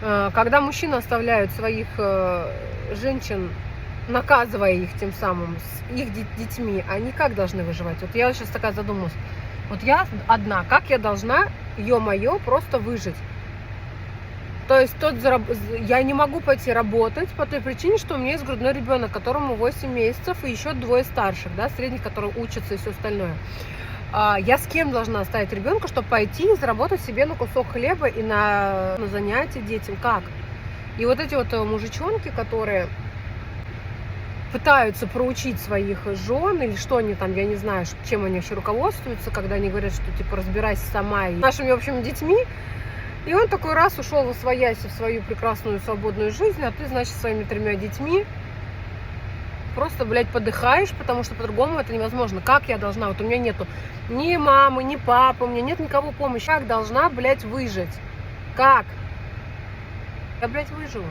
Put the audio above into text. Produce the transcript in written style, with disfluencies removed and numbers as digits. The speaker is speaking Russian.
Когда мужчины оставляют своих женщин, наказывая их тем самым, с их детьми, они как должны выживать? Вот я сейчас такая задумалась. Вот я одна, как я должна, ё-моё, просто выжить? То есть я не могу пойти работать по той причине, что у меня есть грудной ребенок, которому 8 месяцев, и еще двое старших, да, средних, которые учатся и все остальное. Я с кем должна оставить ребенка, чтобы пойти и заработать себе на кусок хлеба и на занятия детям? Как? И вот эти вот мужичонки, которые пытаются проучить своих жен, или что они там, я не знаю, чем они вообще руководствуются, когда они говорят, что типа разбирайся сама и нашими, в общем, детьми. И он такой раз ушел восвоясь в свою прекрасную свободную жизнь, а ты, значит, своими 3 детьми просто, блядь, подыхаешь, потому что по-другому это невозможно. Как я должна? Вот у меня нету ни мамы, ни папы, у меня нет никого помощи. Как должна, блядь, выжить? Как? Я, блядь, выживу.